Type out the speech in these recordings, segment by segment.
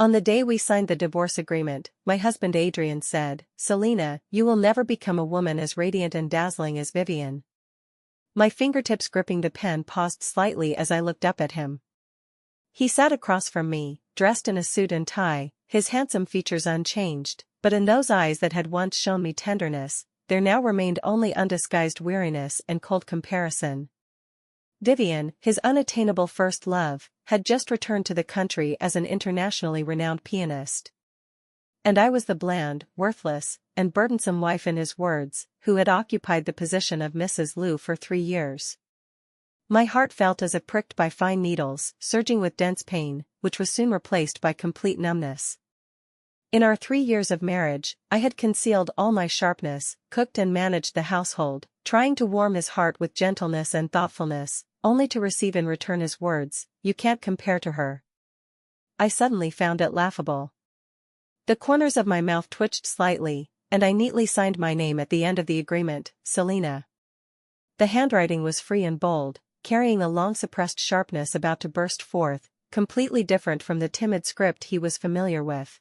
On the day we signed the divorce agreement, my husband Adrian said, "Selina, you will never become a woman as radiant and dazzling as Vivian." My fingertips gripping the pen paused slightly as I looked up at him. He sat across from me, dressed in a suit and tie, his handsome features unchanged, but in those eyes that had once shown me tenderness, there now remained only undisguised weariness and cold comparison. Vivian, his unattainable first love, had just returned to the country as an internationally renowned pianist. And I was the bland, worthless, and burdensome wife in his words, who had occupied the position of Mrs. Liu for 3 years. My heart felt as if pricked by fine needles, surging with dense pain, which was soon replaced by complete numbness. In our 3 years of marriage, I had concealed all my sharpness, cooked and managed the household, trying to warm his heart with gentleness and thoughtfulness, only to receive in return his words, "You can't compare to her." I suddenly found it laughable. The corners of my mouth twitched slightly, and I neatly signed my name at the end of the agreement, Selina. The handwriting was free and bold, carrying a long-suppressed sharpness about to burst forth, completely different from the timid script he was familiar with.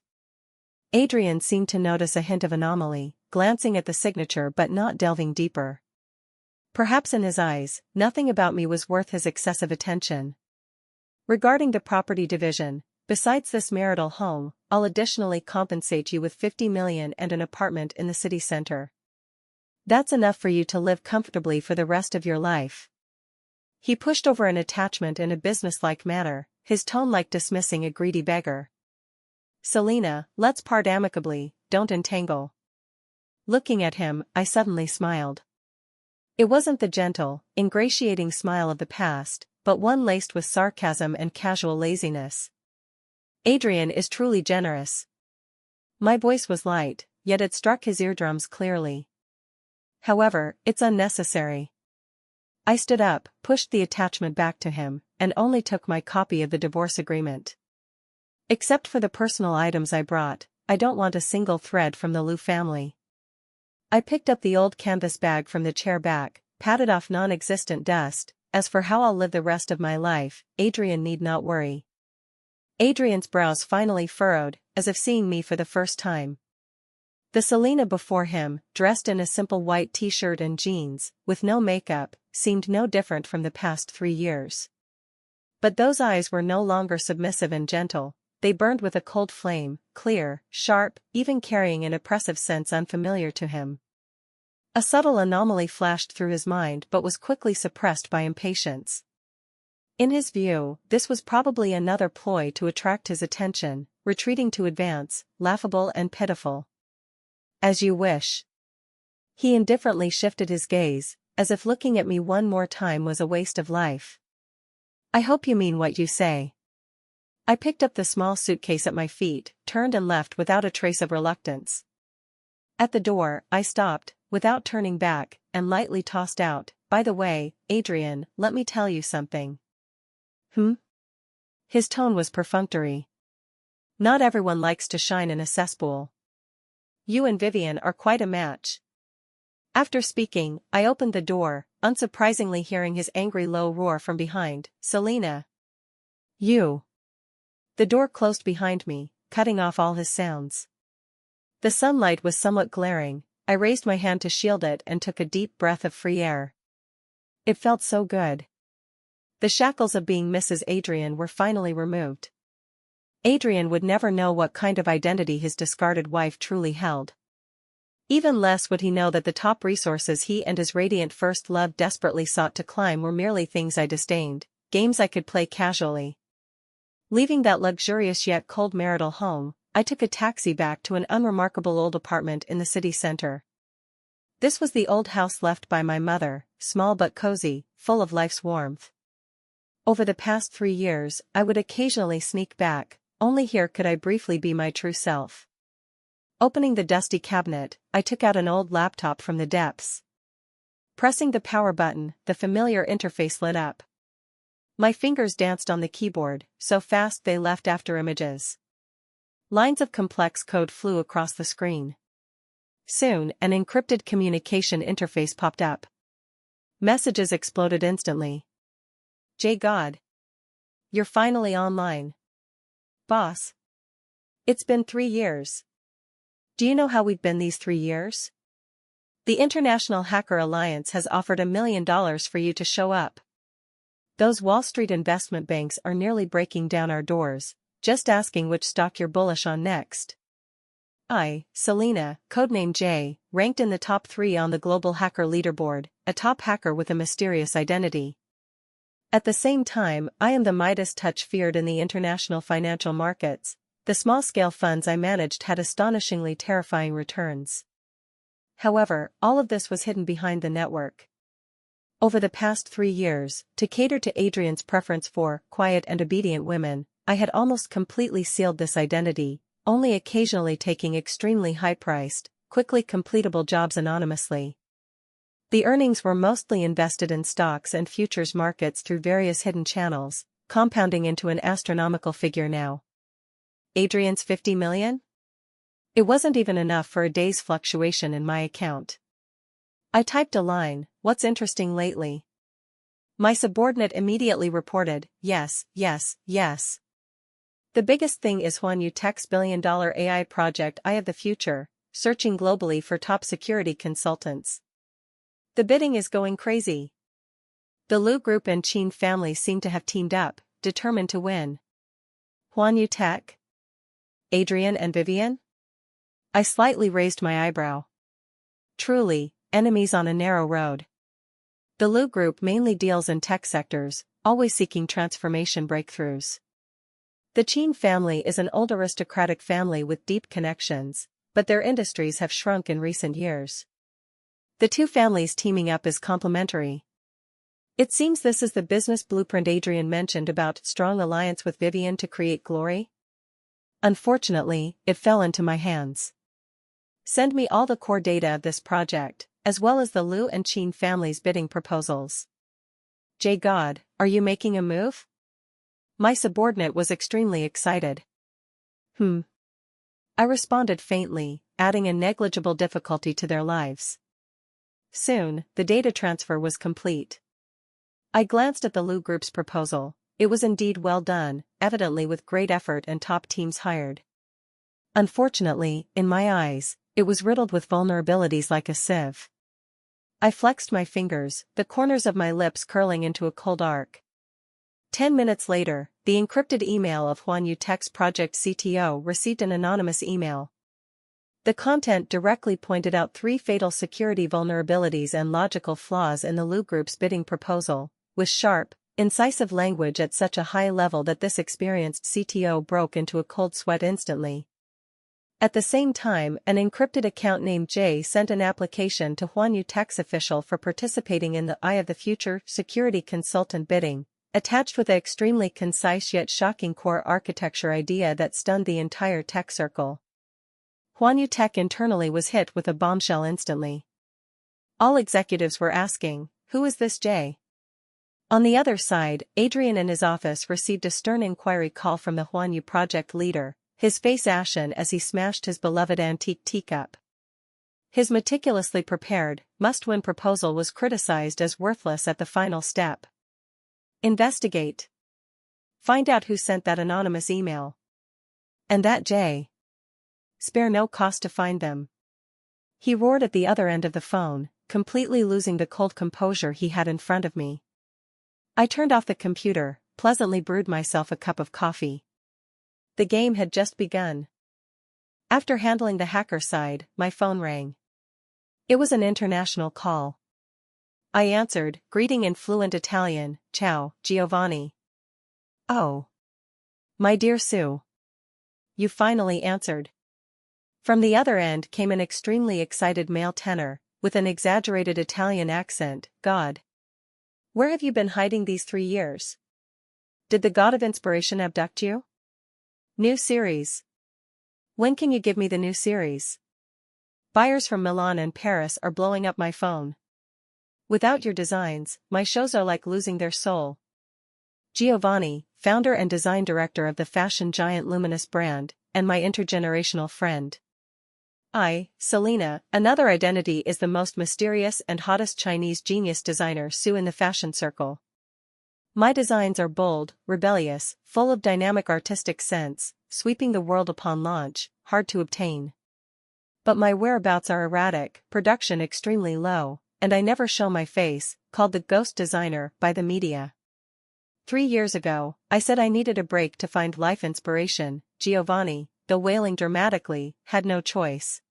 Adrian seemed to notice a hint of anomaly, glancing at the signature but not delving deeper. Perhaps in his eyes, nothing about me was worth his excessive attention. Regarding the property division, besides this marital home, I'll additionally compensate you with 50 million and an apartment in the city center. That's enough for you to live comfortably for the rest of your life. He pushed over an attachment in a businesslike manner, his tone like dismissing a greedy beggar. "Selina, let's part amicably, don't entangle." Looking at him, I suddenly smiled. It wasn't the gentle, ingratiating smile of the past, but one laced with sarcasm and casual laziness. Adrian is truly generous. My voice was light, yet it struck his eardrums clearly. However, it's unnecessary. I stood up, pushed the attachment back to him, and only took my copy of the divorce agreement. Except for the personal items I brought, I don't want a single thread from the Liu family. I picked up the old canvas bag from the chair back, patted off non-existent dust. As for how I'll live the rest of my life, Adrian need not worry. Adrian's brows finally furrowed, as if seeing me for the first time. The Selina before him, dressed in a simple white t-shirt and jeans, with no makeup, seemed no different from the past 3 years. But those eyes were no longer submissive and gentle, they burned with a cold flame, clear, sharp, even carrying an oppressive sense unfamiliar to him. A subtle anomaly flashed through his mind but was quickly suppressed by impatience. In his view, this was probably another ploy to attract his attention, retreating to advance, laughable and pitiful. "As you wish." He indifferently shifted his gaze, as if looking at me one more time was a waste of life. "I hope you mean what you say." I picked up the small suitcase at my feet, turned and left without a trace of reluctance. At the door, I stopped, without turning back, and lightly tossed out, "By the way, Adrian, let me tell you something." His tone was perfunctory. "Not everyone likes to shine in a cesspool. You and Vivian are quite a match." After speaking, I opened the door, unsurprisingly hearing his angry low roar from behind, "Selina! You!" The door closed behind me, cutting off all his sounds. The sunlight was somewhat glaring. I raised my hand to shield it and took a deep breath of free air. It felt so good. The shackles of being Mrs. Adrian were finally removed. Adrian would never know what kind of identity his discarded wife truly held. Even less would he know that the top resources he and his radiant first love desperately sought to climb were merely things I disdained, games I could play casually. Leaving that luxurious yet cold marital home, I took a taxi back to an unremarkable old apartment in the city center. This was the old house left by my mother, small but cozy, full of life's warmth. Over the past 3 years, I would occasionally sneak back, only here could I briefly be my true self. Opening the dusty cabinet, I took out an old laptop from the depths. Pressing the power button, the familiar interface lit up. My fingers danced on the keyboard, so fast they left after images. Lines of complex code flew across the screen. Soon, an encrypted communication interface popped up. Messages exploded instantly. "J God! You're finally online. Boss. It's been 3 years. Do you know how we've been these 3 years? The International Hacker Alliance has offered $1 million for you to show up. Those Wall Street investment banks are nearly breaking down our doors, just asking which stock you're bullish on next. I, Selina, codename J, ranked in the top 3 on the global hacker leaderboard, a top hacker with a mysterious identity. At the same time, I am the Midas touch feared in the international financial markets. The small-scale funds I managed had astonishingly terrifying returns. However, all of this was hidden behind the network. Over the past 3 years, to cater to Adrian's preference for quiet and obedient women, I had almost completely sealed this identity, only occasionally taking extremely high-priced, quickly completable jobs anonymously. The earnings were mostly invested in stocks and futures markets through various hidden channels, compounding into an astronomical figure now. Adrian's 50 million? It wasn't even enough for a day's fluctuation in my account. I typed a line, "What's interesting lately?" My subordinate immediately reported, "Yes, yes, yes. The biggest thing is Tech's billion-dollar AI project Eye of the Future, searching globally for top security consultants. The bidding is going crazy. The Liu Group and Qin family seem to have teamed up, determined to win. Tech? Adrian and Vivian?" I slightly raised my eyebrow. Truly, enemies on a narrow road. The Liu Group mainly deals in tech sectors, always seeking transformation breakthroughs. The Qin family is an old aristocratic family with deep connections, but their industries have shrunk in recent years. The two families teaming up is complementary. It seems this is the business blueprint Adrian mentioned about strong alliance with Vivian to create glory. Unfortunately, it fell into my hands. Send me all the core data of this project, as well as the Liu and Qin family's bidding proposals. J. God, are you making a move? My subordinate was extremely excited. I responded faintly, adding a negligible difficulty to their lives. Soon, the data transfer was complete. I glanced at the Liu Group's proposal. It was indeed well done, evidently with great effort and top teams hired. Unfortunately, in my eyes, it was riddled with vulnerabilities like a sieve. I flexed my fingers, the corners of my lips curling into a cold arc. 10 minutes later, the encrypted email of Tech's project CTO received an anonymous email. The content directly pointed out 3 fatal security vulnerabilities and logical flaws in the Liu Group's bidding proposal, with sharp, incisive language at such a high level that this experienced CTO broke into a cold sweat instantly. At the same time, an encrypted account named J sent an application to Tech's official for participating in the Eye of the Future security consultant bidding, attached with an extremely concise yet shocking core architecture idea that stunned the entire tech circle. Tech internally was hit with a bombshell instantly. All executives were asking, "Who is this J?" On the other side, Adrian and his office received a stern inquiry call from the project leader, his face ashen as he smashed his beloved antique teacup. His meticulously prepared, must-win proposal was criticized as worthless at the final step. Investigate. Find out who sent that anonymous email. And that J. Spare no cost to find them. He roared at the other end of the phone, completely losing the cold composure he had in front of me. I turned off the computer, pleasantly brewed myself a cup of coffee. The game had just begun. After handling the hacker side, my phone rang. It was an international call. I answered, greeting in fluent Italian, "Ciao, Giovanni." "Oh. My dear Sue. You finally answered." From the other end came an extremely excited male tenor, with an exaggerated Italian accent. "God. Where have you been hiding these 3 years? Did the god of inspiration abduct you? New series. When can you give me the new series? Buyers from Milan and Paris are blowing up my phone. Without your designs, my shows are like losing their soul. Giovanni, founder and design director of the fashion giant Luminous brand, and my intergenerational friend. I, Selina, another identity is the most mysterious and hottest Chinese genius designer Sue in the fashion circle. My designs are bold, rebellious, full of dynamic artistic sense, sweeping the world upon launch, hard to obtain. But my whereabouts are erratic, production extremely low, and I never show my face, called the ghost designer by the media. 3 years ago, I said I needed a break to find life inspiration. Giovanni, though wailing dramatically, had no choice.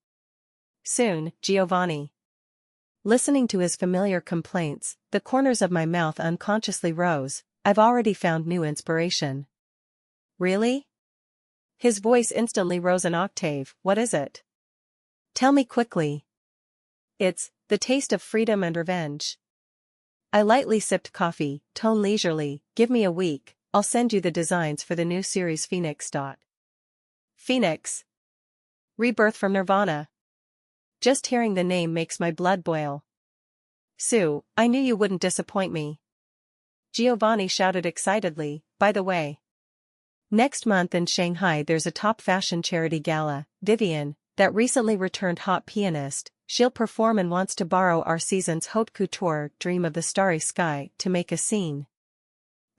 Soon, Giovanni. Listening to his familiar complaints, the corners of my mouth unconsciously rose. I've already found new inspiration. Really? His voice instantly rose an octave. What is it? Tell me quickly. It's the taste of freedom and revenge. I lightly sipped coffee, tone leisurely. Give me a week, I'll send you the designs for the new series Phoenix. Phoenix. Rebirth from Nirvana. Just hearing the name makes my blood boil. Sue, I knew you wouldn't disappoint me. Giovanni shouted excitedly. By the way, next month in Shanghai there's a top fashion charity gala. Vivian, that recently returned hot pianist, she'll perform and wants to borrow our season's haute couture Dream of the Starry Sky to make a scene.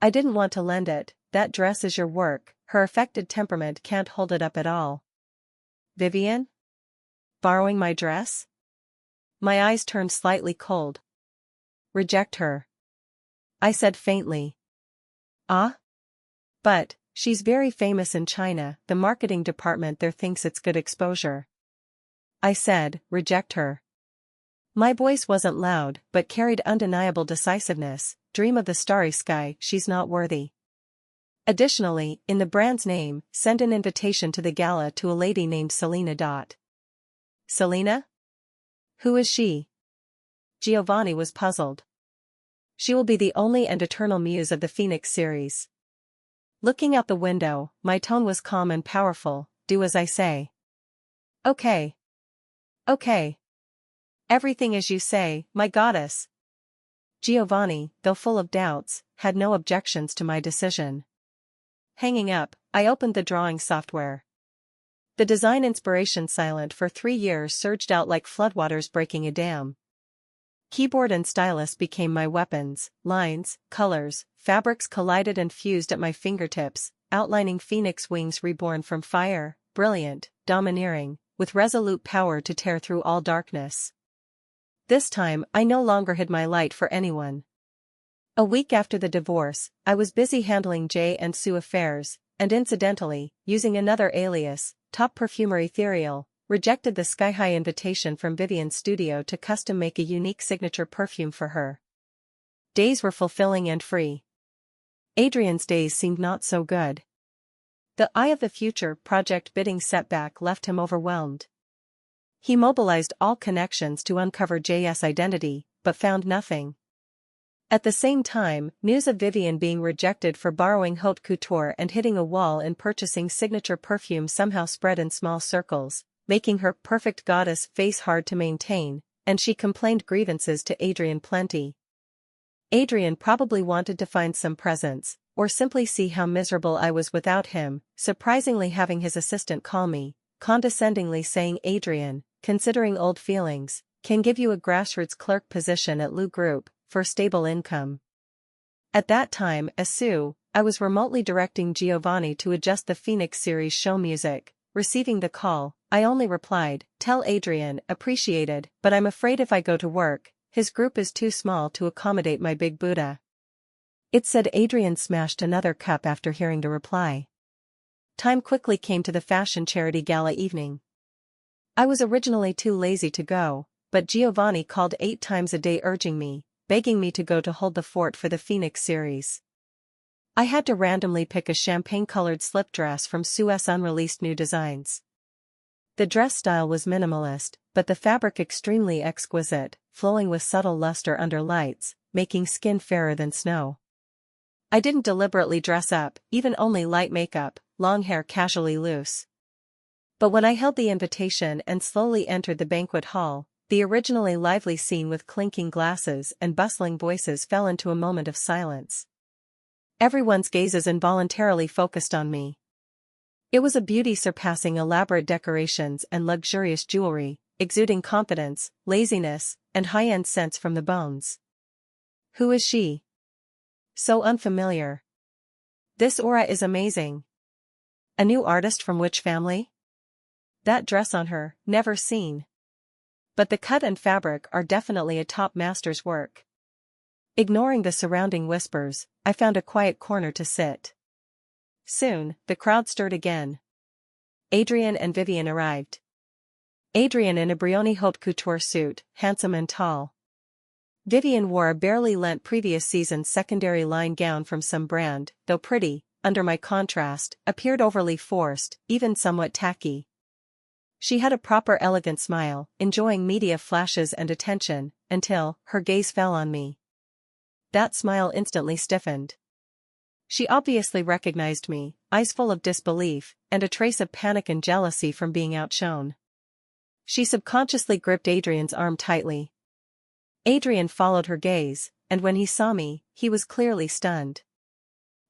I didn't want to lend it. That dress is your work. Her affected temperament can't hold it up at all. Vivian? Borrowing my dress? My eyes turned slightly cold. Reject her, I said faintly. Ah? But she's very famous in China. The marketing department there thinks it's good exposure. I said, reject her. My voice wasn't loud, but carried undeniable decisiveness. Dream of the Starry Sky, she's not worthy. Additionally, in the brand's name, send an invitation to the gala to a lady named Selina. Selina? Who is she? Giovanni was puzzled. She will be the only and eternal muse of the Phoenix series. Looking out the window, my tone was calm and powerful. Do as I say. Okay. Okay. Everything as you say, my goddess. Giovanni, though full of doubts, had no objections to my decision. Hanging up, I opened the drawing software. The design inspiration silent for 3 years surged out like floodwaters breaking a dam. Keyboard and stylus became my weapons. Lines, colors, fabrics collided and fused at my fingertips, outlining phoenix wings reborn from fire, brilliant, domineering, with resolute power to tear through all darkness. This time, I no longer hid my light for anyone. A week after the divorce, I was busy handling Jay and Sue affairs, and incidentally, using another alias, Top Perfumer Ethereal, rejected the sky-high invitation from Vivian's studio to custom-make a unique signature perfume for her. Days were fulfilling and free. Adrian's days seemed not so good. The Eye of the Future project bidding setback left him overwhelmed. He mobilized all connections to uncover JS' identity, but found nothing. At the same time, news of Vivian being rejected for borrowing haute couture and hitting a wall in purchasing signature perfume somehow spread in small circles, making her perfect goddess face hard to maintain, and she complained grievances to Adrian plenty. Adrian probably wanted to find some presents, or simply see how miserable I was without him, surprisingly having his assistant call me, condescendingly saying Adrian, considering old feelings, can give you a grassroots clerk position at Lou Group, for stable income. At that time, as Sue, I was remotely directing Giovanni to adjust the Phoenix series show music. Receiving the call, I only replied, tell Adrian, appreciated, but I'm afraid if I go to work, his group is too small to accommodate my big Buddha. It said. Adrian smashed another cup after hearing the reply. Time quickly came to the fashion charity gala evening. I was originally too lazy to go, but Giovanni called 8 times a day urging me, begging me to go to hold the fort for the Phoenix series. I had to randomly pick a champagne-colored slip dress from Sue's unreleased new designs. The dress style was minimalist, but the fabric extremely exquisite, flowing with subtle luster under lights, making skin fairer than snow. I didn't deliberately dress up, even only light makeup, long hair casually loose. But when I held the invitation and slowly entered the banquet hall, the originally lively scene with clinking glasses and bustling voices fell into a moment of silence. Everyone's gazes involuntarily focused on me. It was a beauty surpassing elaborate decorations and luxurious jewelry, exuding confidence, laziness, and high-end scents from the bones. Who is she? So unfamiliar. This aura is amazing. A new artist from which family? That dress on her, never seen. But the cut and fabric are definitely a top master's work. Ignoring the surrounding whispers, I found a quiet corner to sit. Soon, the crowd stirred again. Adrian and Vivian arrived. Adrian in a Brioni haute couture suit, handsome and tall. Vivian wore a barely lent previous season's secondary line gown from some brand, though pretty, under my contrast, appeared overly forced, even somewhat tacky. She had a proper elegant smile, enjoying media flashes and attention, until her gaze fell on me. That smile instantly stiffened. She obviously recognized me, eyes full of disbelief, and a trace of panic and jealousy from being outshone. She subconsciously gripped Adrian's arm tightly. Adrian followed her gaze, and when he saw me, he was clearly stunned.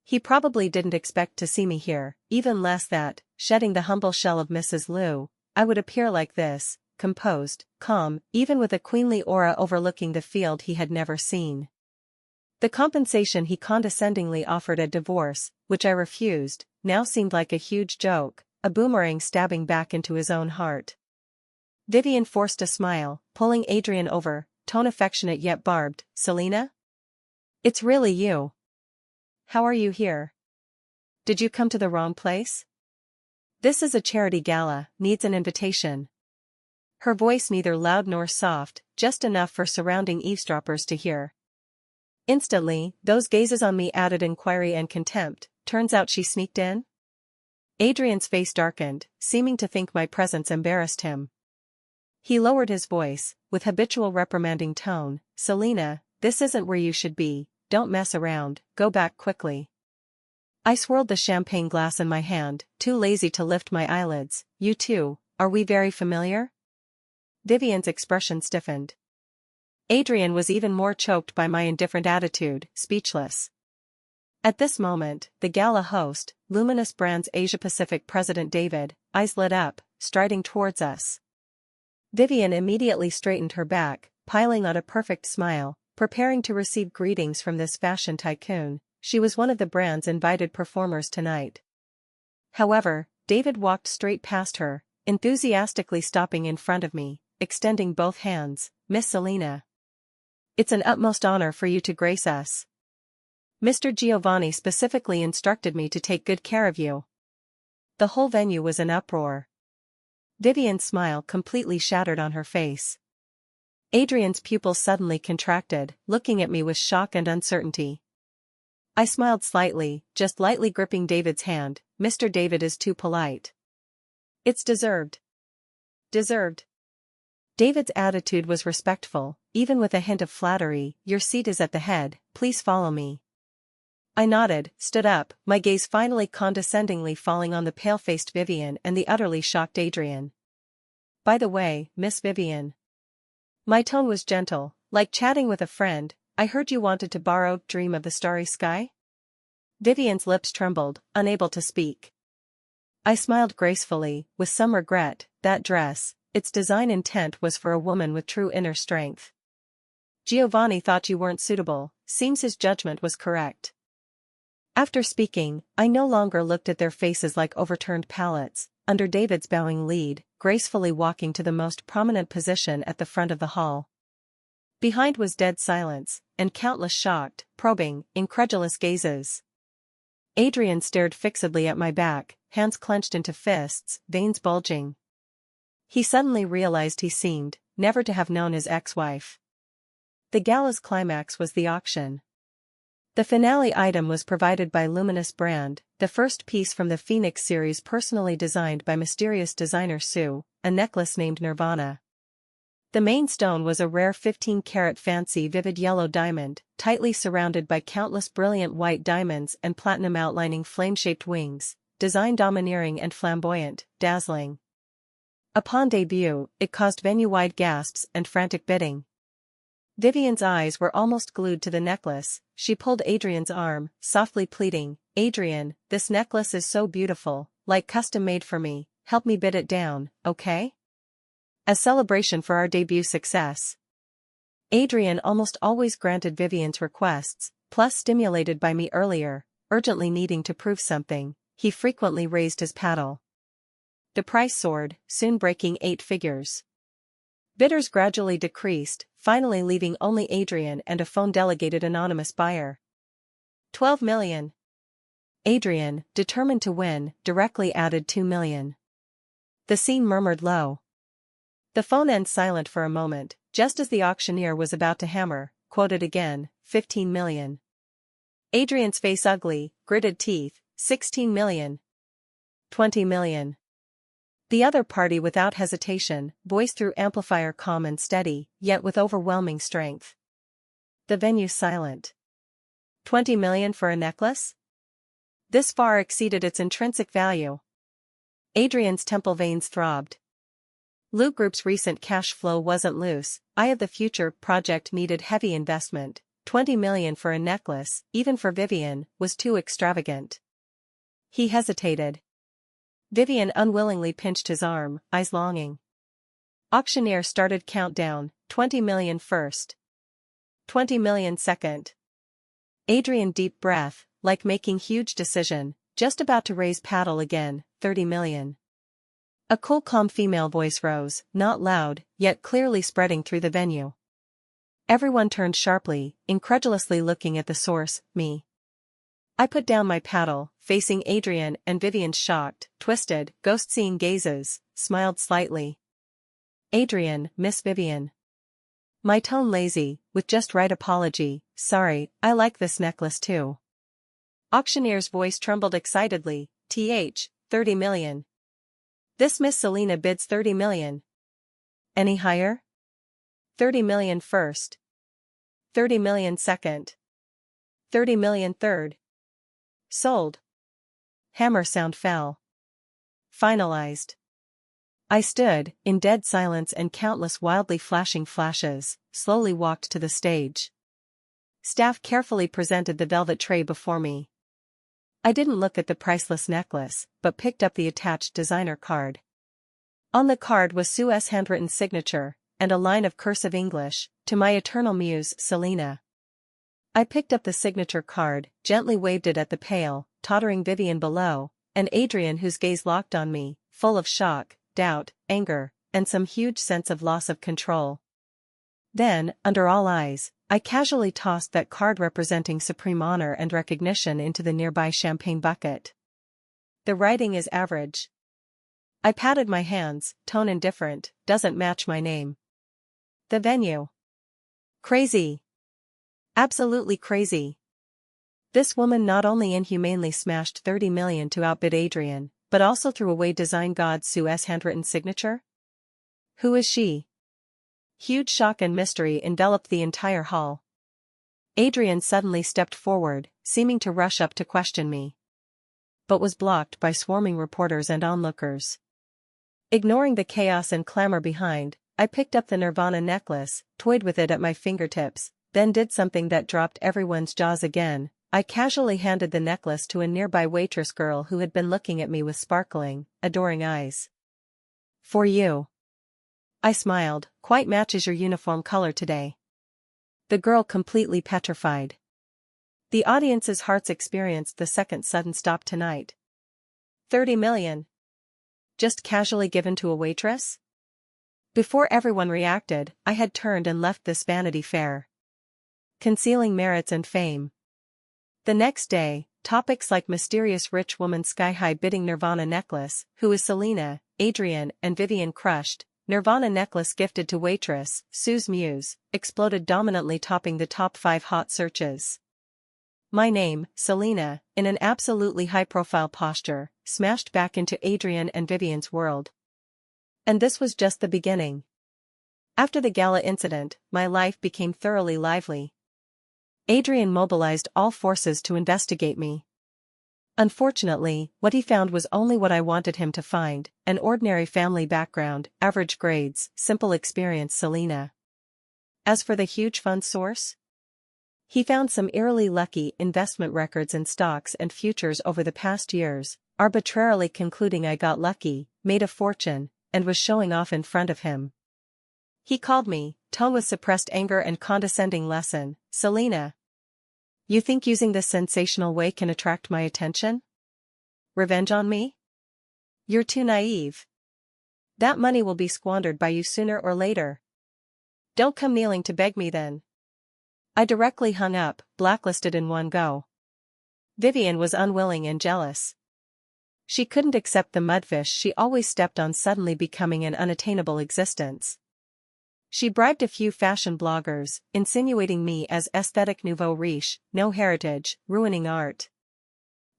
He probably didn't expect to see me here, even less that, shedding the humble shell of Mrs. Liu, I would appear like this, composed, calm, even with a queenly aura overlooking the field he had never seen. The compensation he condescendingly offered a divorce, which I refused, now seemed like a huge joke, a boomerang stabbing back into his own heart. Vivian forced a smile, pulling Adrian over, tone affectionate yet barbed. "Selina? It's really you. How are you here? Did you come to the wrong place? This is a charity gala, needs an invitation." Her voice neither loud nor soft, just enough for surrounding eavesdroppers to hear. Instantly, those gazes on me added inquiry and contempt. Turns out she sneaked in? Adrian's face darkened, seeming to think my presence embarrassed him. He lowered his voice, with habitual reprimanding tone. "Selina, this isn't where you should be, don't mess around, go back quickly." I swirled the champagne glass in my hand, too lazy to lift my eyelids. "You too, are we very familiar?" Vivian's expression stiffened. Adrian was even more choked by my indifferent attitude, speechless. At this moment, the gala host, Luminous Brands Asia-Pacific President David, eyes lit up, striding towards us. Vivian immediately straightened her back, piling on a perfect smile, preparing to receive greetings from this fashion tycoon. She was one of the brand's invited performers tonight. However, David walked straight past her, enthusiastically stopping in front of me, extending both hands. "Miss Selina. It's an utmost honor for you to grace us. Mr. Giovanni specifically instructed me to take good care of you." The whole venue was in uproar. Vivian's smile completely shattered on her face. Adrian's pupils suddenly contracted, looking at me with shock and uncertainty. I smiled slightly, just lightly gripping David's hand. "Mr. David is too polite. It's deserved." "Deserved?" David's attitude was respectful, even with a hint of flattery. "Your seat is at the head, please follow me." I nodded, stood up, my gaze finally condescendingly falling on the pale-faced Vivian and the utterly shocked Adrian. "By the way, Miss Vivian." My tone was gentle, like chatting with a friend. "I heard you wanted to borrow Dream of the Starry Sky?" Vivian's lips trembled, unable to speak. I smiled gracefully, with some regret. That dress, its design intent was for a woman with true inner strength. Giovanni thought you weren't suitable, seems his judgment was correct. After speaking, I no longer looked at their faces like overturned palettes, under David's bowing lead, gracefully walking to the most prominent position at the front of the hall. Behind was dead silence, and countless shocked, probing, incredulous gazes. Adrian stared fixedly at my back, hands clenched into fists, veins bulging. He suddenly realized he seemed never to have known his ex-wife. The gala's climax was the auction. The finale item was provided by Luminous Brand, the first piece from the Phoenix series personally designed by mysterious designer Sue, a necklace named Nirvana. The main stone was a rare 15-carat fancy vivid yellow diamond, tightly surrounded by countless brilliant white diamonds and platinum outlining flame-shaped wings, design domineering and flamboyant, dazzling. Upon debut, it caused venue-wide gasps and frantic bidding. Vivian's eyes were almost glued to the necklace. She pulled Adrian's arm, softly pleading, "Adrian, this necklace is so beautiful, like custom-made for me, help me bid it down, okay? As celebration for our debut success." Adrian almost always granted Vivian's requests, plus stimulated by me earlier, urgently needing to prove something, he frequently raised his paddle. The price soared, soon breaking 8 figures. Bidders gradually decreased, finally leaving only Adrian and a phone-delegated anonymous buyer. 12 million. Adrian, determined to win, directly added 2 million. The scene murmured low. The phone ends silent for a moment, just as the auctioneer was about to hammer, quoted again, 15 million. Adrian's face ugly, gritted teeth, 16 million. 20 million. The other party without hesitation, voice through amplifier calm and steady, yet with overwhelming strength. The venue silent. 20 million for a necklace? This far exceeded its intrinsic value. Adrian's temple veins throbbed. Loot Group's recent cash flow wasn't loose. Eye of the Future project needed heavy investment. 20 million for a necklace, even for Vivian, was too extravagant. He hesitated. Vivian unwillingly pinched his arm, eyes longing. Auctioneer started countdown, 20 million first. 20 million second. Adrian deep breath, like making huge decision, just about to raise paddle again, 30 million. A cool calm female voice rose, not loud, yet clearly spreading through the venue. Everyone turned sharply, incredulously looking at the source, me. I put down my paddle, facing Adrian and Vivian's shocked, twisted, ghost-seeing gazes, smiled slightly. Adrian, Miss Vivian. My tone lazy, with just right apology, sorry, I like this necklace too. Auctioneer's voice trembled excitedly, 30 million. This Miss Selina bids 30 million. Any higher? 30 million first. 30 million second. 30 million third. Sold. Hammer sound fell. Finalized. I stood, in dead silence and countless wildly flashing flashes, slowly walked to the stage. Staff carefully presented the velvet tray before me. I didn't look at the priceless necklace, but picked up the attached designer card. On the card was Sue's handwritten signature, and a line of cursive English, to my eternal muse, Selina. I picked up the signature card, gently waved it at the pale, tottering Vivian below, and Adrian whose gaze locked on me, full of shock, doubt, anger, and some huge sense of loss of control. Then, under all eyes, I casually tossed that card representing supreme honor and recognition into the nearby champagne bucket. The writing is average. I patted my hands, tone indifferent, doesn't match my name. The venue. Crazy. Absolutely crazy. This woman not only inhumanely smashed 30 million to outbid Adrian, but also threw away design god Sue's handwritten signature? Who is she? Huge shock and mystery enveloped the entire hall. Adrian suddenly stepped forward, seeming to rush up to question me. But was blocked by swarming reporters and onlookers. Ignoring the chaos and clamor behind, I picked up the Nirvana necklace, toyed with it at my fingertips, then did something that dropped everyone's jaws again. I casually handed the necklace to a nearby waitress girl who had been looking at me with sparkling, adoring eyes. For you. I smiled, quite matches your uniform color today. The girl completely petrified. The audience's hearts experienced the second sudden stop tonight. 30 million. Just casually given to a waitress? Before everyone reacted, I had turned and left this Vanity Fair. Concealing merits and fame. The next day, topics like mysterious rich woman sky-high bidding Nirvana necklace, who is Selina, Adrian and Vivian crushed, Nirvana necklace gifted to waitress, Sue's muse, exploded dominantly topping the top 5 hot searches. My name, Selina, in an absolutely high-profile posture, smashed back into Adrian and Vivian's world. And this was just the beginning. After the gala incident, my life became thoroughly lively. Adrian mobilized all forces to investigate me. Unfortunately, what he found was only what I wanted him to find, an ordinary family background, average grades, simple experience Selina. As for the huge fund source? He found some eerily lucky investment records in stocks and futures over the past years, arbitrarily concluding I got lucky, made a fortune, and was showing off in front of him. He called me, tone with suppressed anger and condescending lesson, Selina. You think using this sensational way can attract my attention? Revenge on me? You're too naive. That money will be squandered by you sooner or later. Don't come kneeling to beg me then. I directly hung up, blacklisted in one go. Vivian was unwilling and jealous. She couldn't accept the mudfish she always stepped on suddenly becoming an unattainable existence. She bribed a few fashion bloggers, insinuating me as aesthetic nouveau riche, no heritage, ruining art.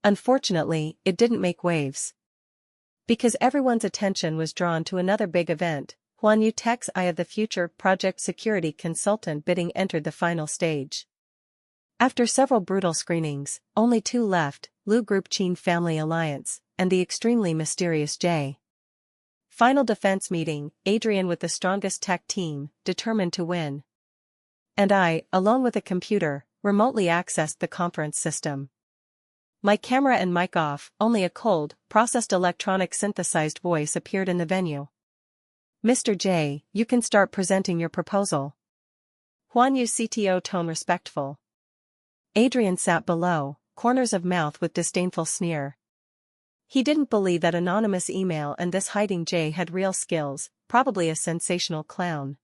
Unfortunately, it didn't make waves. Because everyone's attention was drawn to another big event, Tech's Eye of the Future project security consultant bidding entered the final stage. After several brutal screenings, only 2 left, Lu Group Chin Family Alliance, and the extremely mysterious J. Final defense meeting, Adrian with the strongest tech team, determined to win. And I, alone with a computer, remotely accessed the conference system. My camera and mic off, only a cold, processed electronic synthesized voice appeared in the venue. Mr. J, you can start presenting your proposal. Yu's CTO tone respectful. Adrian sat below, corners of mouth with disdainful sneer. He didn't believe that anonymous email and this hiding J had real skills, probably a sensational clown.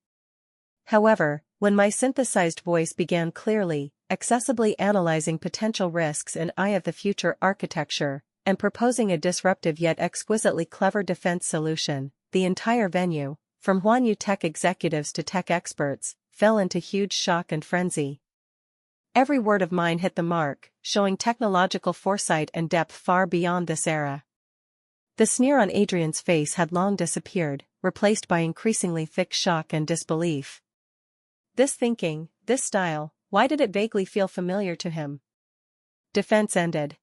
However, when my synthesized voice began clearly, accessibly analyzing potential risks in Eye of the Future architecture, and proposing a disruptive yet exquisitely clever defense solution, the entire venue, from Yu tech executives to tech experts, fell into huge shock and frenzy. Every word of mine hit the mark, showing technological foresight and depth far beyond this era. The sneer on Adrian's face had long disappeared, replaced by increasingly thick shock and disbelief. This thinking, this style, why did it vaguely feel familiar to him? Defense ended.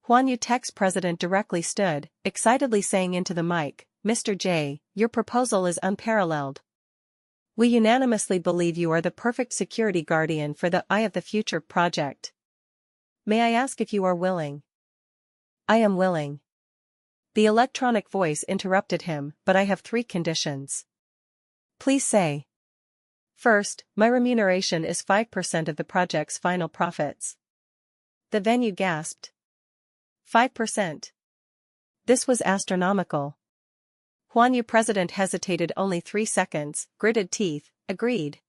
Yu Tech's president directly stood, excitedly saying into the mic, Mr. J, your proposal is unparalleled. We unanimously believe you are the perfect security guardian for the Eye of the Future project. May I ask if you are willing? I am willing. The electronic voice interrupted him, but I have 3 conditions. Please say. First, my remuneration is 5% of the project's final profits. The venue gasped. 5%. This was astronomical. Yu president hesitated only 3 seconds, gritted teeth, agreed.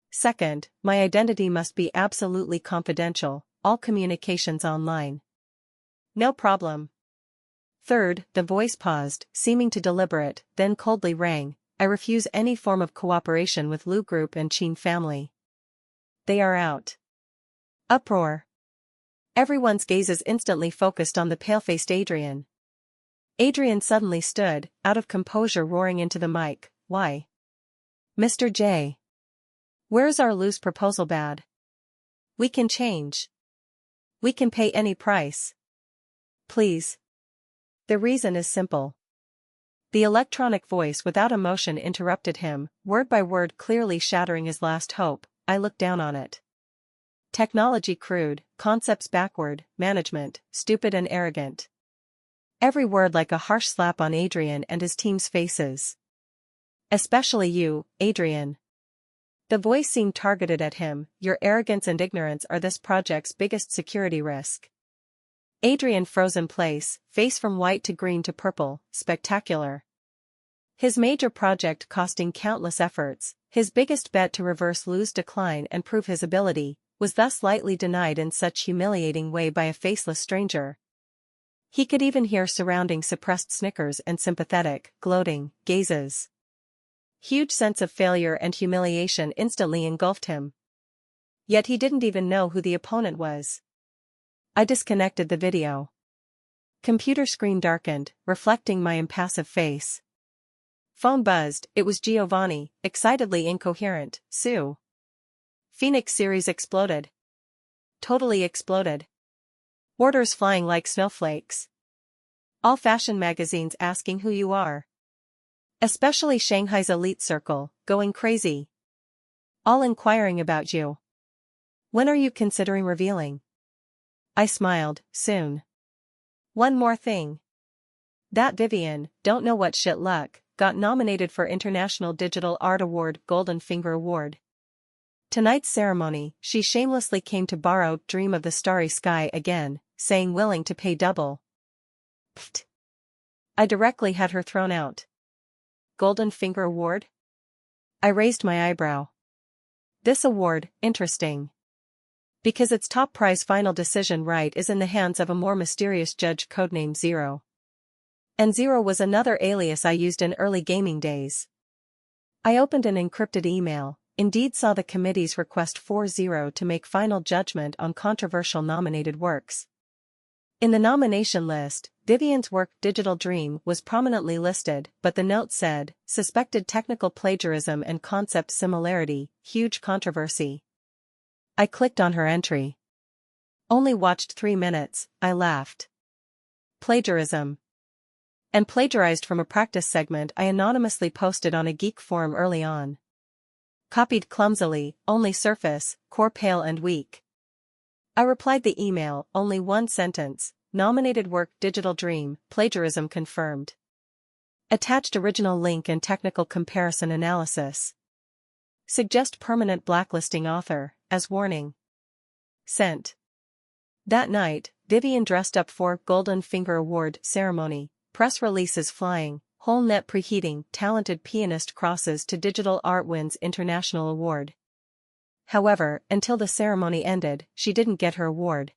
Second, my identity must be absolutely confidential, all communications online. No problem. Third, the voice paused, seeming to deliberate, then coldly rang, I refuse any form of cooperation with Lu Group and Chin family. They are out. Uproar. Everyone's gazes instantly focused on the pale-faced Adrian. Adrian suddenly stood, out of composure roaring into the mic, why? Mr. J. Where's our loose proposal bad? We can change. We can pay any price. Please. The reason is simple. The electronic voice without emotion interrupted him, word by word clearly shattering his last hope. I looked down on it. Technology crude, concepts backward, management, stupid and arrogant. Every word like a harsh slap on Adrian and his team's faces. Especially you, Adrian. The voice seemed targeted at him, your arrogance and ignorance are this project's biggest security risk. Adrian froze in place, face from white to green to purple, spectacular. His major project costing countless efforts, his biggest bet to reverse Lu's decline and prove his ability, was thus lightly denied in such humiliating way by a faceless stranger. He could even hear surrounding suppressed snickers and sympathetic, gloating, gazes. Huge sense of failure and humiliation instantly engulfed him. Yet he didn't even know who the opponent was. I disconnected the video. Computer screen darkened, reflecting my impassive face. Phone buzzed, it was Giovanni, excitedly incoherent, Sue. Phoenix series exploded. Totally exploded. Orders flying like snowflakes. All fashion magazines asking who you are. Especially Shanghai's elite circle, going crazy. All inquiring about you. When are you considering revealing? I smiled, soon. One more thing. That Vivian, don't know what shit luck, got nominated for International Digital Art Award Golden Finger Award. Tonight's ceremony, she shamelessly came to borrow Dream of the Starry Sky again, saying willing to pay double. Pfft. I directly had her thrown out. Golden Finger Award? I raised my eyebrow. This award, interesting. Because its top prize final decision right is in the hands of a more mysterious judge codenamed Zero. And Zero was another alias I used in early gaming days. I opened an encrypted email, indeed saw the committee's request for Zero to make final judgment on controversial nominated works. In the nomination list, Vivian's work Digital Dream was prominently listed, but the note said, suspected technical plagiarism and concept similarity, huge controversy. I clicked on her entry. Only watched 3 minutes, I laughed. Plagiarism. And plagiarized from a practice segment I anonymously posted on a geek forum early on. Copied clumsily, only surface, core pale and weak. I replied the email, only one sentence, nominated work Digital Dream, plagiarism confirmed. Attached original link and technical comparison analysis. Suggest permanent blacklisting author, as warning. Sent. That night, Vivian dressed up for Golden Finger Award ceremony, press releases flying, whole net preheating, talented pianist crosses to digital art wins international award. However, until the ceremony ended, she didn't get her award.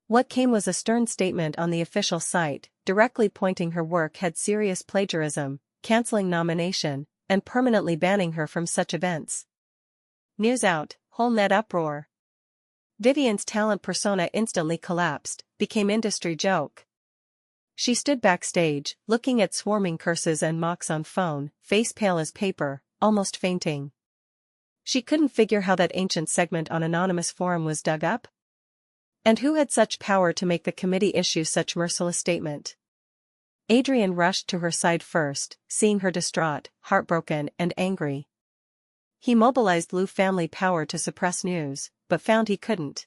What came was a stern statement on the official site, directly pointing her work had serious plagiarism, cancelling nomination, and permanently banning her from such events. News out, whole net uproar. Vivian's talent persona instantly collapsed, became industry joke. She stood backstage, looking at swarming curses and mocks on phone, face pale as paper, almost fainting. She couldn't figure how that ancient segment on anonymous forum was dug up. And who had such power to make the committee issue such merciless statement? Adrian rushed to her side first, seeing her distraught, heartbroken and angry. He mobilized Lou family power to suppress news, but found he couldn't.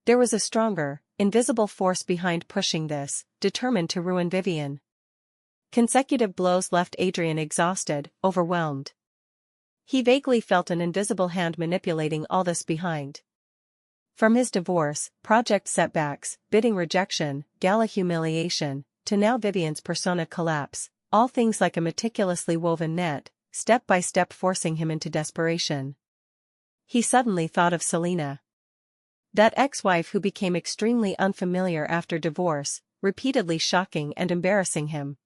There was a stronger, invisible force behind pushing this, determined to ruin Vivian. Consecutive blows left Adrian exhausted, overwhelmed. He vaguely felt an invisible hand manipulating all this behind. From his divorce, project setbacks, bidding rejection, gala humiliation, to now Vivian's persona collapse, all things like a meticulously woven net, step by step forcing him into desperation. He suddenly thought of Selina. That ex-wife who became extremely unfamiliar after divorce, repeatedly shocking and embarrassing him.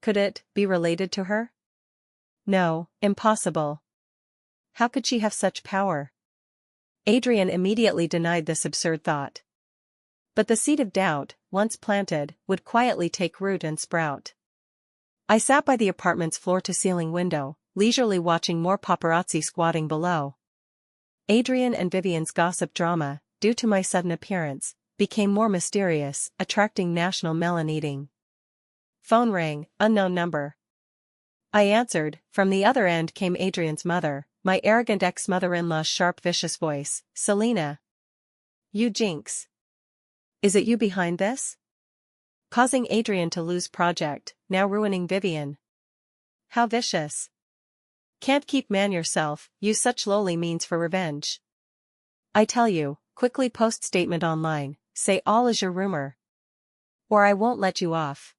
Could it be related to her? No, impossible. How could she have such power? Adrian immediately denied this absurd thought. But the seed of doubt, once planted, would quietly take root and sprout. I sat by the apartment's floor-to-ceiling window, leisurely watching more paparazzi squatting below. Adrian and Vivian's gossip drama, due to my sudden appearance, became more mysterious, attracting national melon-eating. Phone rang, unknown number. I answered. From the other end came Adrian's mother, my arrogant ex-mother-in-law's sharp vicious voice. Selina. You jinx. Is it you behind this? Causing Adrian to lose project, now ruining Vivian. How vicious. Can't keep man yourself, use such lowly means for revenge. I tell you, quickly post statement online, say all is your rumor. Or I won't let you off.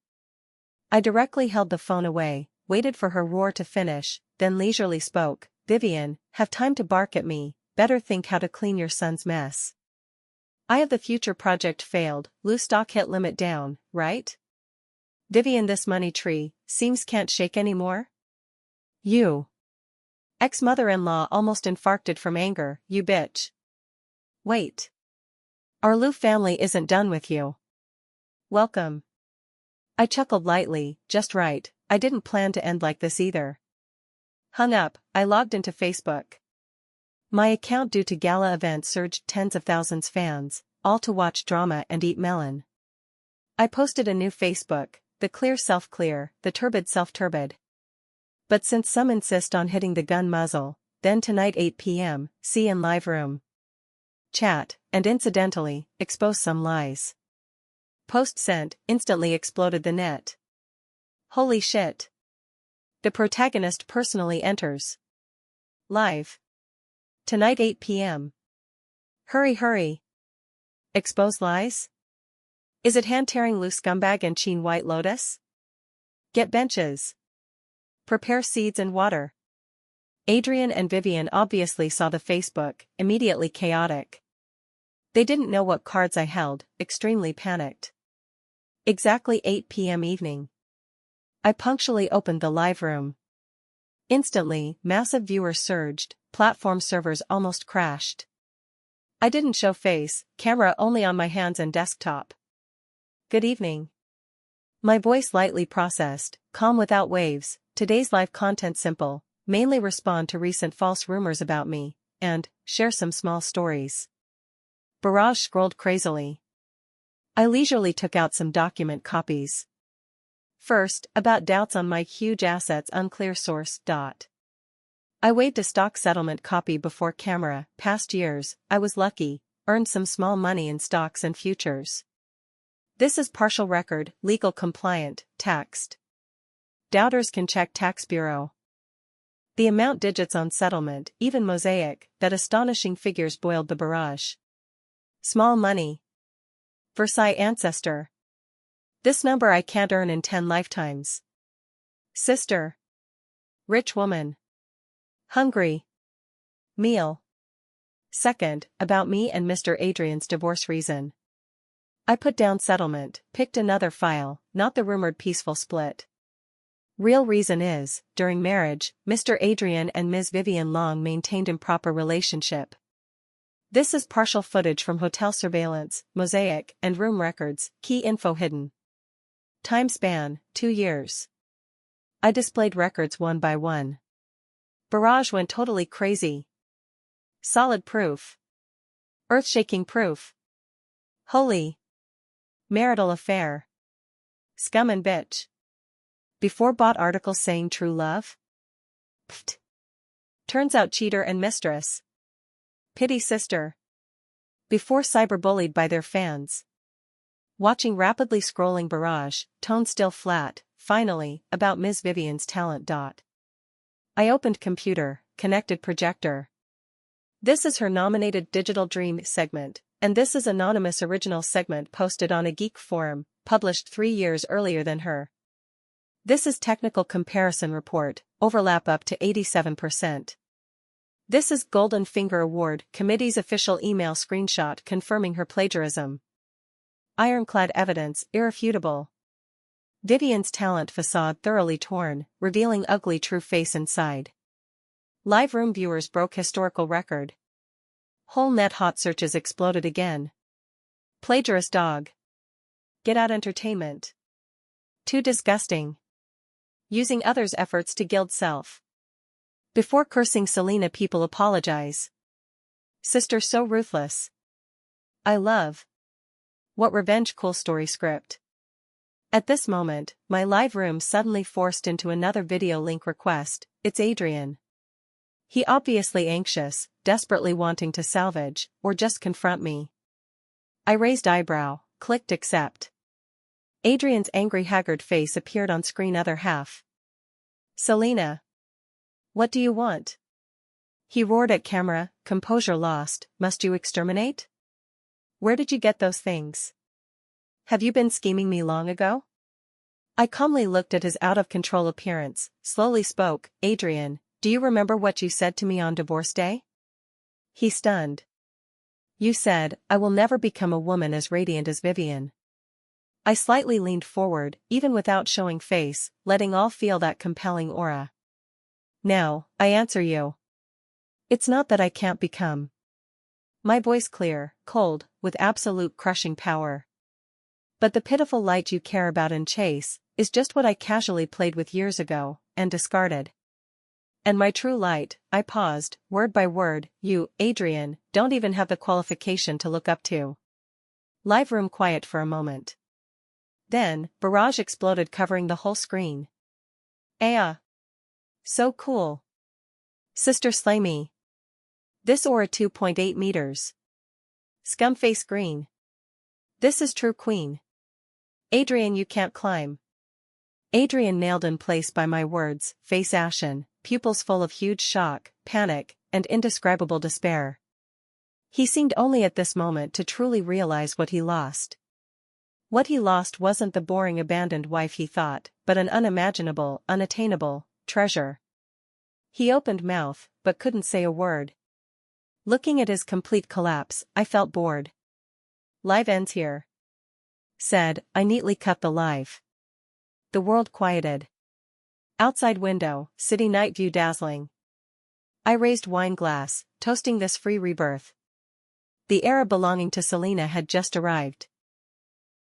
I directly held the phone away, waited for her roar to finish, then leisurely spoke. Vivian, have time to bark at me, better think how to clean your son's mess. I have the future project failed, Lou stock hit limit down, right? Vivian, this money tree, seems can't shake anymore? You. Ex-mother-in-law almost infarcted from anger, you bitch. Wait. Our Lou family isn't done with you. Welcome. I chuckled lightly, just right, I didn't plan to end like this either. Hung up, I logged into Facebook. My account due to gala event surged tens of thousands fans, all to watch drama and eat melon. I posted a new Facebook, the clear self-clear, the turbid self-turbid. But since some insist on hitting the gun muzzle, then tonight 8 p.m., see in live room. Chat, and incidentally, expose some lies. Post sent, instantly exploded the net. Holy shit. The protagonist personally enters. Live. Tonight 8 p.m. Hurry hurry. Expose lies? Is it hand-tearing loose scumbag and Cheen White Lotus? Get benches. Prepare seeds and water. Adrian and Vivian obviously saw the Facebook, immediately chaotic. They didn't know what cards I held, extremely panicked. Exactly 8 p.m. evening. I punctually opened the live room. Instantly, massive viewers surged, platform servers almost crashed. I didn't show face, camera only on my hands and desktop. Good evening. My voice lightly processed, calm without waves. Today's live content simple, mainly respond to recent false rumors about me, and share some small stories. Barrage scrolled crazily. I leisurely took out some document copies. First, about doubts on my huge assets unclear source. I waved a stock settlement copy before camera. Past years, I was lucky, earned some small money in stocks and futures. This is partial record, legal compliant, taxed. Doubters can check Tax Bureau. The amount digits on settlement, even mosaic, that astonishing figures boiled the barrage. Small money. Versailles ancestor. This number I can't earn in 10 lifetimes. Sister. Rich woman. Hungry. Meal. Second, about me and Mr. Adrian's divorce reason. I put down settlement, picked another file, not the rumored peaceful split. Real reason is, during marriage, Mr. Adrian and Ms. Vivian Long maintained improper relationship. This is partial footage from hotel surveillance, mosaic, and room records, key info hidden. Time span, 2 years. I displayed records one by one. Barrage went totally crazy. Solid proof. Earth-shaking proof. Holy. Marital affair. Scum and bitch. Before bought article saying true love? Pfft. Turns out cheater and mistress. Pity sister. Before cyberbullied by their fans. Watching rapidly scrolling barrage, tone still flat, finally, about Ms. Vivian's talent. I opened computer, connected projector. This is her nominated Digital Dream segment, and this is anonymous original segment posted on a geek forum, published 3 years earlier than her. This is technical comparison report, overlap up to 87%. This is Golden Finger Award committee's official email screenshot confirming her plagiarism. Ironclad evidence, irrefutable. Vivian's talent facade thoroughly torn, revealing ugly true face inside. Live room viewers broke historical record. Whole net hot searches exploded again. Plagiarist dog. Get out entertainment. Too disgusting. Using others' efforts to gild self. Before cursing Selina, people apologize. Sister so ruthless. I love. What revenge cool story script. At this moment, my live room suddenly forced into another video link request. It's Adrian. He obviously anxious, desperately wanting to salvage, or just confront me. I raised eyebrow, clicked accept. Adrian's angry haggard face appeared on screen other half. Selina. What do you want? He roared at camera, composure lost, must you exterminate? Where did you get those things? Have you been scheming me long ago? I calmly looked at his out-of-control appearance, slowly spoke, Adrian, do you remember what you said to me on divorce day? He stunned. You said, I will never become a woman as radiant as Vivian. I slightly leaned forward, even without showing face, letting all feel that compelling aura. Now, I answer you. It's not that I can't become. My voice clear, cold, with absolute crushing power. But the pitiful light you care about and chase, is just what I casually played with years ago, and discarded. And my true light, I paused, word by word, you, Adrian, don't even have the qualification to look up to. Live room quiet for a moment. Then, barrage exploded covering the whole screen. So cool. Sister slay me. This aura 2.8 meters. Scumface green. This is true queen. Adrian you can't climb. Adrian nailed in place by my words, face ashen, pupils full of huge shock, panic, and indescribable despair. He seemed only at this moment to truly realize what he lost. What he lost wasn't the boring abandoned wife he thought, but an unimaginable, unattainable treasure. He opened mouth, but couldn't say a word. Looking at his complete collapse, I felt bored. "Live ends here," said. I neatly cut the live. The world quieted. Outside window, city night view dazzling. I raised wine glass, toasting this free rebirth. The era belonging to Selina had just arrived.